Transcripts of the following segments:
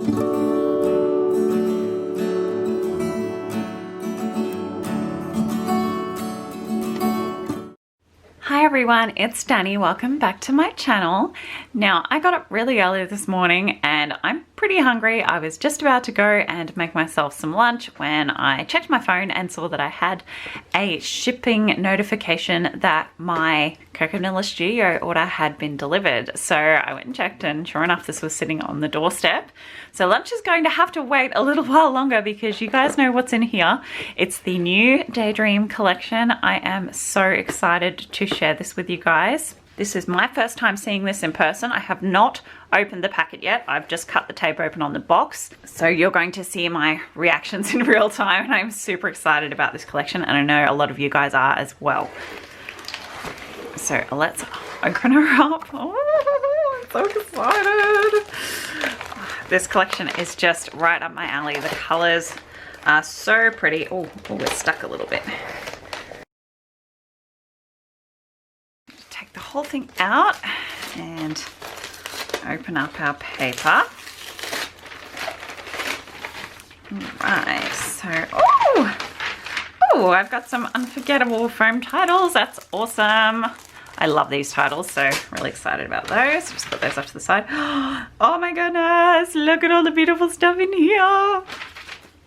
Hi everyone, it's Danny. Welcome back to my channel. Now, I got up really early this morning and I'm pretty hungry. I was just about to go and make myself some lunch when I checked my phone and saw that I had a shipping notification that my Coconut Studio order had been delivered. So I went and checked, and sure enough, this was sitting on the doorstep. So lunch is going to have to wait a little while longer because you guys know what's in here. It's the new Daydream collection. I am so excited to share this with you guys. This is my first time seeing this in person. I have not opened the packet yet. I've just cut the tape open on the box. So you're going to see my reactions in real time, and I'm super excited about this collection, and I know a lot of you guys are as well. So let's open her up. Oh, I'm so excited. This collection is just right up my alley. The colors are so pretty. Oh, it's stuck a little bit. Take the whole thing out and open up our paper. Right, so, oh, I've got some unforgettable foam titles. That's awesome. I love these titles, so really excited about those. Just put those off to the side. Oh my goodness, look at all the beautiful stuff in here.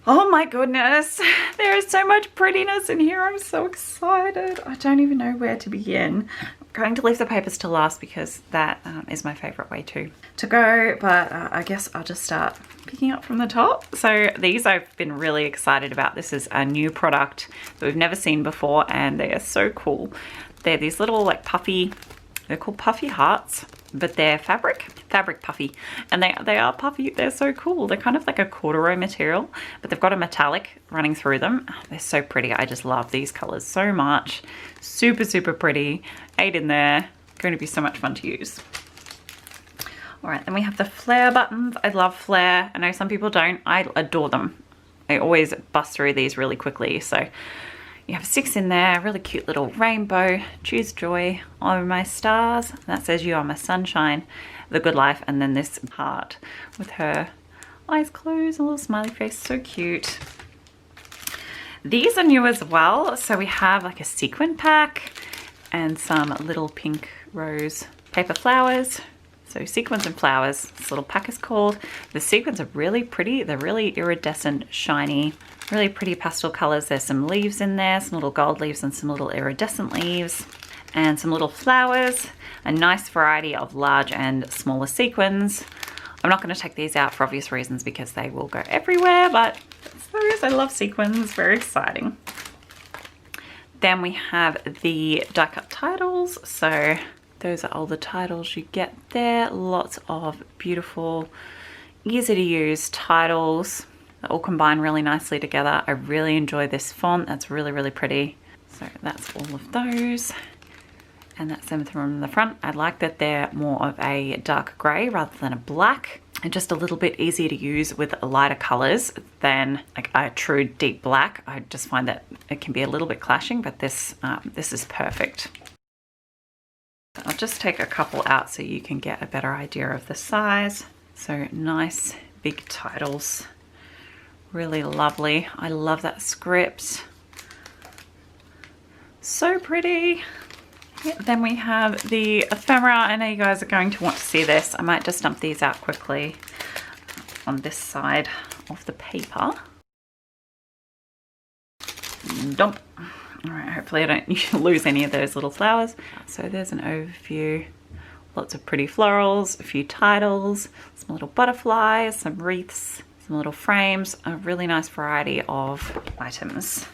Oh my goodness, there is so much prettiness in here. I'm so excited. I don't even know where to begin. I'm going to leave the papers to last because that is my favorite way to go, but I guess I'll just start picking up from the top. So these I've been really excited about. This is a new product that we've never seen before, and they are so cool. They're these little like puffy, they're called puffy hearts, but they're fabric puffy, and they are puffy. They're so cool. They're kind of like a corduroy material, but they've got a metallic running through them. They're so pretty. I just love these colors so much. Super, super pretty. 8 in there. Going to be so much fun to use. All right, then we have the flare buttons. I love flare. I know some people don't. I adore them. I always bust through these really quickly. So you have 6 in there, really cute little rainbow. Choose joy over my stars. That says you are my sunshine, the good life. And then this heart with her eyes closed, a little smiley face, so cute. These are new as well. So we have like a sequin pack and some little pink rose paper flowers. So sequins and flowers, this little pack is called. The sequins are really pretty. They're really iridescent, shiny, really pretty pastel colors. There's some leaves in there, some little gold leaves and some little iridescent leaves, and some little flowers, a nice variety of large and smaller sequins. I'm not going to take these out for obvious reasons because they will go everywhere, but those, I love sequins, very exciting. Then we have the die cut titles. So those are all the titles you get there. Lots of beautiful, easy to use titles. They all combine really nicely together. I really enjoy this font. That's really, really pretty. So that's all of those. And that's them from the front. I like that they're more of a dark gray rather than a black, and just a little bit easier to use with lighter colors than like a true deep black. I just find that it can be a little bit clashing, but this is perfect. I'll just take a couple out so you can get a better idea of the size. So nice big titles, really lovely. I love that script, so pretty. Then we have the ephemera. I know you guys are going to want to see this. I might just dump these out quickly on this side of the paper. Dump. All right, hopefully I don't lose any of those little flowers. So there's an overview. Lots of pretty florals, a few titles, some little butterflies, some wreaths, some little frames, a really nice variety of items.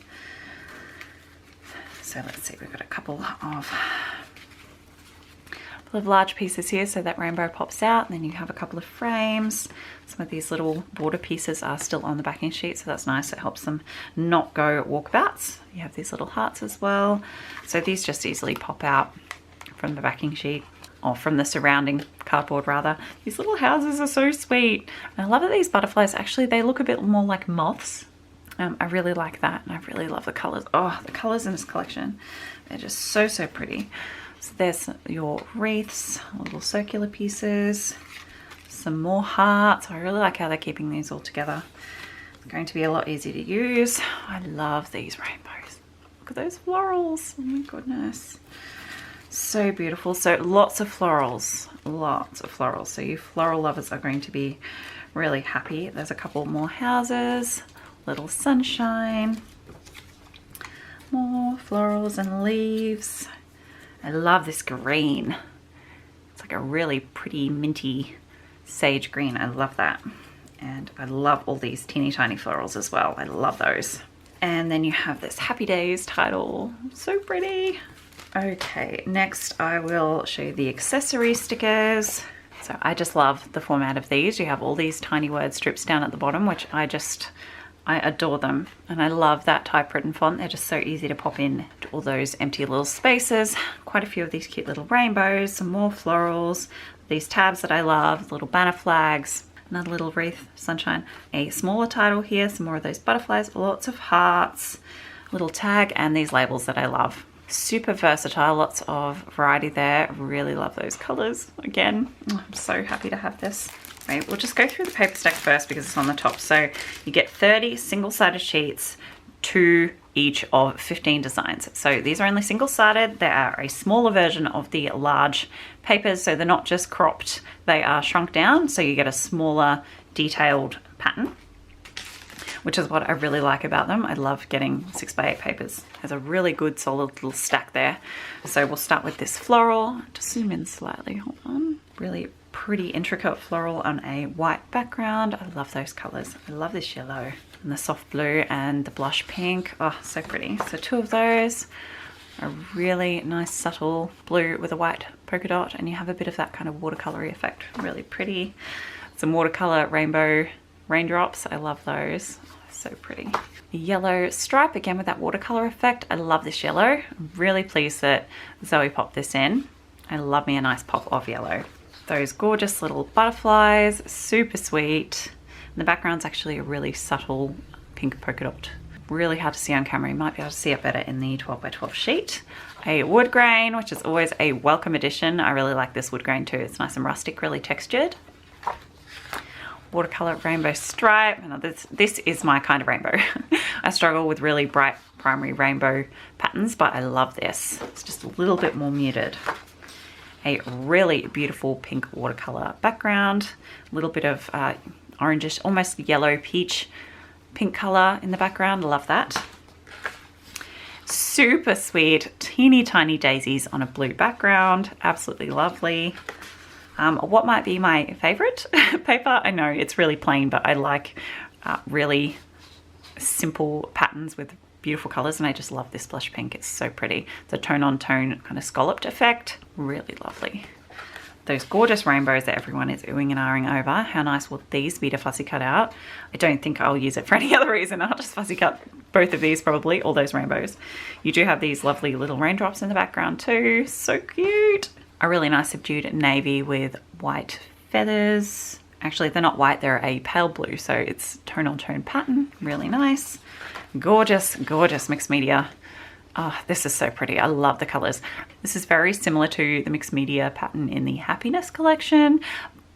So let's see, we've got a couple of large pieces here, so that rainbow pops out, and then you have a couple of frames. Some of these little border pieces are still on the backing sheet, so that's nice. It helps them not go walkabouts. You have these little hearts as well. So these just easily pop out from the backing sheet, or from the surrounding cardboard rather. These little houses are so sweet. And I love that these butterflies, actually, they look a bit more like moths. I really like that, and I really love the colors. Oh, the colors in this collection, they're just so, so pretty. So there's your wreaths, little circular pieces, some more hearts. I really like how they're keeping these all together. It's going to be a lot easier to use. I love these rainbows. Look at those florals. Oh my goodness. So beautiful. So lots of florals. Lots of florals. So you floral lovers are going to be really happy. There's a couple more houses. Little sunshine. More florals and leaves. I love this green. It's like a really pretty minty sage green. I love that. And I love all these teeny tiny florals as well. I love those. And then you have this Happy Days title. So pretty. Okay, next I will show you the accessory stickers. So I just love the format of these. You have all these tiny word strips down at the bottom, which I adore them. And I love that typewritten font. They're just so easy to pop in to all those empty little spaces. Quite a few of these cute little rainbows, some more florals, these tabs that I love, little banner flags, another little wreath, sunshine, a smaller title here, some more of those butterflies, lots of hearts, little tag, and these labels that I love. Super versatile, lots of variety there. Really love those colors. Again, I'm so happy to have this. Right, we'll just go through the paper stack first because it's on the top. So you get 30 single-sided sheets, 2 each of 15 designs. So these are only single-sided. They are a smaller version of the large papers, so they're not just cropped, they are shrunk down, so you get a smaller detailed pattern, which is what I really like about them. I love getting 6x8 papers. There's a really good solid little stack there. So we'll start with this floral. Just zoom in slightly, hold on. Really pretty intricate floral on a white background. I love those colors. I love this yellow and the soft blue and the blush pink. Oh, so pretty. So 2 of those. A really nice subtle blue with a white polka dot, and you have a bit of that kind of watercolory effect. Really pretty. Some watercolor rainbow raindrops. I love those. So pretty. Yellow stripe, again with that watercolor effect. I love this yellow. I'm really pleased that Zoe popped this in. I love me a nice pop of yellow. Those gorgeous little butterflies, super sweet. And the background's actually a really subtle pink polka dot. Really hard to see on camera. You might be able to see it better in the 12x12 sheet. A wood grain, which is always a welcome addition. I really like this wood grain too. It's nice and rustic, really textured. Watercolor rainbow stripe. Now this is my kind of rainbow. I struggle with really bright primary rainbow patterns, but I love this. It's just a little bit more muted. A really beautiful pink watercolor background. A little bit of orangish, almost yellow peach pink color in the background. Love that. Super sweet, teeny tiny daisies on a blue background. Absolutely lovely. What might be my favorite paper? I know it's really plain, but I like really simple patterns with beautiful colors, and I just love this blush pink. It's so pretty. It's a tone on tone kind of scalloped effect. Really lovely. Those gorgeous rainbows that everyone is oohing and ahhing over. How nice will these be to fussy cut out? I don't think I'll use it for any other reason. I'll just fussy cut both of these probably, all those rainbows. You do have these lovely little raindrops in the background too. So cute. A really nice subdued navy with white feathers. Actually, they're not white, they're a pale blue, so it's tone on tone pattern. Really nice. Gorgeous, gorgeous mixed media. Oh, this is so pretty. I love the colors. This is very similar to the mixed media pattern in the Happiness collection,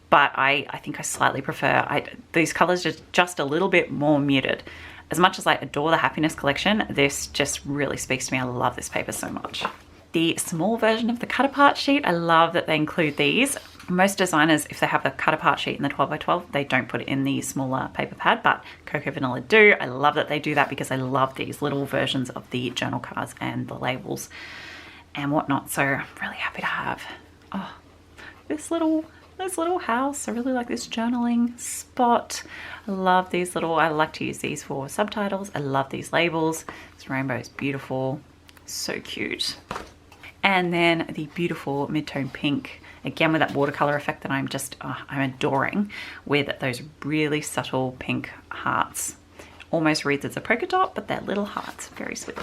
but I think I slightly prefer these colors just a little bit more muted. As much as I adore the Happiness collection, this just really speaks to me. I love this paper so much. The small version of the cut apart sheet, I love that they include these. Most designers, if they have the cut apart sheet in the 12x12, they don't put it in the smaller paper pad, but Cocoa Vanilla do. I love that they do that because I love these little versions of the journal cards and the labels and whatnot. So I'm really happy to have this little house. I really like this journaling spot. I love these I like to use these for subtitles. I love these labels. This rainbow is beautiful. So cute. And then the beautiful mid-tone pink, again with that watercolor effect that I'm adoring, with those really subtle pink hearts. Almost reads as a polka dot, but they're little hearts. Very sweet.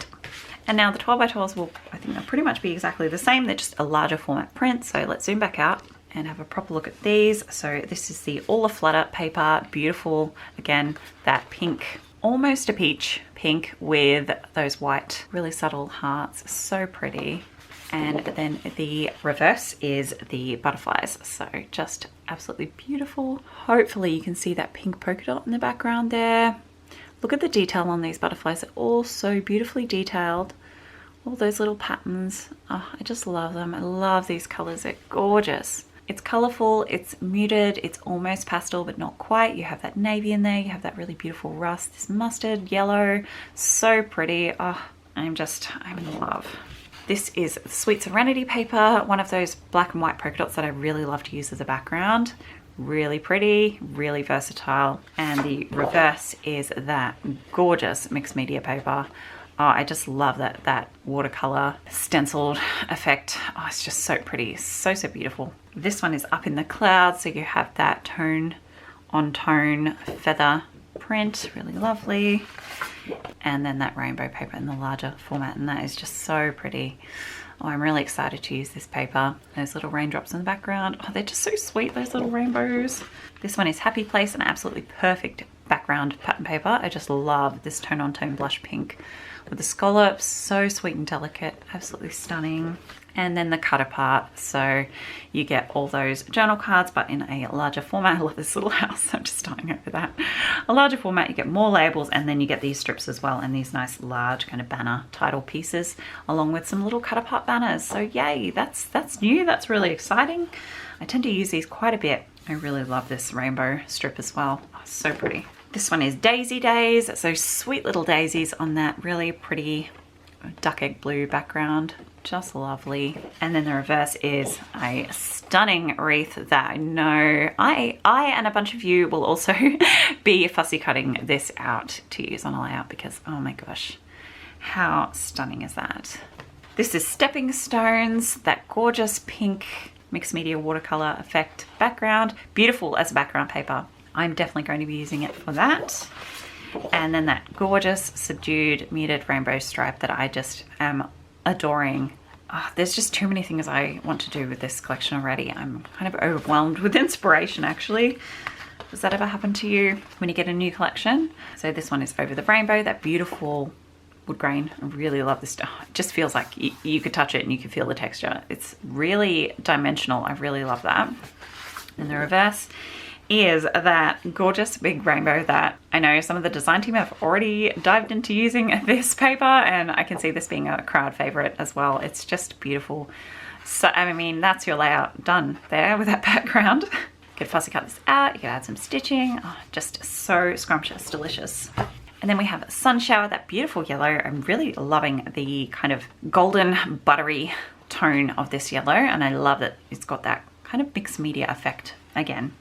And now the 12x12s will, I think they'll pretty much be exactly the same. They're just a larger format print. So let's zoom back out and have a proper look at these. So this is the All Aflutter paper. Beautiful. Again, that pink, almost a peach pink with those white, really subtle hearts. So pretty. And then the reverse is the butterflies. So just absolutely beautiful. Hopefully you can see that pink polka dot in the background there. Look at the detail on these butterflies. They're all so beautifully detailed. All those little patterns. Oh, I just love them. I love these colors. They're gorgeous. It's colorful, it's muted, it's almost pastel, but not quite. You have that navy in there. You have that really beautiful rust, this mustard yellow. So pretty. Oh, I'm in love. This is Sweet Serenity paper, one of those black and white polka dots that I really love to use as a background. Really pretty, really versatile. And the reverse is that gorgeous mixed media paper. Oh, I just love that watercolor stenciled effect. Oh, it's just so pretty, so beautiful. This one is Up in the Clouds, so you have that tone on tone feather print, really lovely. And then that rainbow paper in the larger format, and that is just so pretty. Oh, I'm really excited to use this paper. Those little raindrops in the background. Oh, they're just so sweet, those little rainbows. This one is Happy Place, an absolutely perfect background pattern paper. I just love this tone on tone blush pink with the scallops, so sweet and delicate, absolutely stunning. And then the cut apart, so you get all those journal cards but in a larger format. I love this little house, I'm just dying over that. A larger format, you get more labels, and then you get these strips as well, and these nice large kind of banner title pieces along with some little cut apart banners. So yay, that's new, that's really exciting. I tend to use these quite a bit. I really love this rainbow strip as well. Oh, so pretty. This one is Daisy Days, so sweet little daisies on that really pretty duck egg blue background. Just lovely. And then the reverse is a stunning wreath that I know I and a bunch of you will also be fussy cutting this out to use on a layout, because oh my gosh, how stunning is that? This is Stepping Stones, that gorgeous pink mixed media watercolor effect background. Beautiful as a background paper. I'm definitely going to be using it for that. And then that gorgeous subdued muted rainbow stripe that I just am adoring. Oh, there's just too many things I want to do with this collection already. I'm kind of overwhelmed with inspiration actually. Does that ever happen to you when you get a new collection? So this one is Over the Rainbow, that beautiful wood grain. I really love this stuff. It just feels like you could touch it and you can feel the texture. It's really dimensional. I really love that. And the reverse is that gorgeous big rainbow that I know some of the design team have already dived into using this paper, and I can see this being a crowd favorite as well. It's just beautiful. So I mean, that's your layout done there with that background. You could fussy cut this out, you could add some stitching. Oh, just so scrumptious, delicious. And then we have Sun Shower, that beautiful yellow. I'm really loving the kind of golden buttery tone of this yellow, and I love that it's got that kind of mixed media effect again.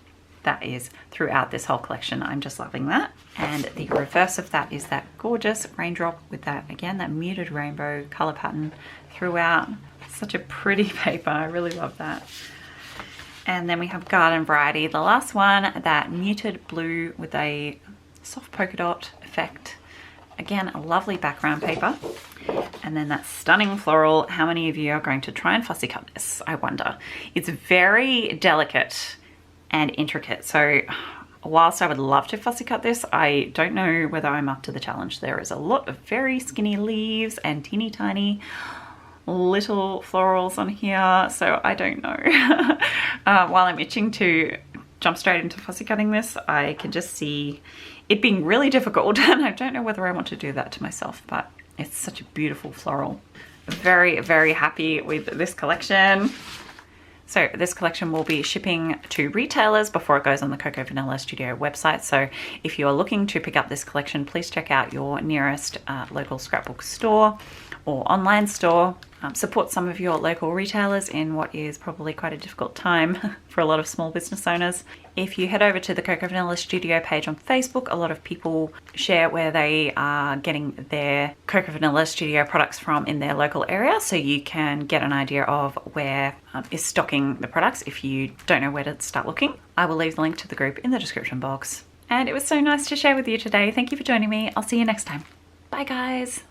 That is throughout this whole collection. I'm just loving that. And the reverse of that is that gorgeous raindrop with that, again, that muted rainbow color pattern throughout. Such a pretty paper. I really love that. And then we have Garden Variety, the last one, that muted blue with a soft polka dot effect. Again, a lovely background paper. And then that stunning floral. How many of you are going to try and fussy cut this? I wonder. It's very delicate and intricate, so whilst I would love to fussy cut this, I don't know whether I'm up to the challenge. There is a lot of very skinny leaves and teeny tiny little florals on here, so I don't know. While I'm itching to jump straight into fussy cutting this, I can just see it being really difficult, and I don't know whether I want to do that to myself, but it's such a beautiful floral. Very, very happy with this collection. So this collection will be shipping to retailers before it goes on the Coco Vanilla Studio website. So if you are looking to pick up this collection, please check out your nearest local scrapbook store or online store. Support some of your local retailers in what is probably quite a difficult time for a lot of small business owners. If you head over to the Coco Vanilla Studio page on Facebook, a lot of people share where they are getting their Coco Vanilla Studio products from in their local area, so you can get an idea of where is stocking the products if you don't know where to start looking. I will leave the link to the group in the description box. And it was so nice to share with you today. Thank you for joining me. I'll see you next time. Bye guys.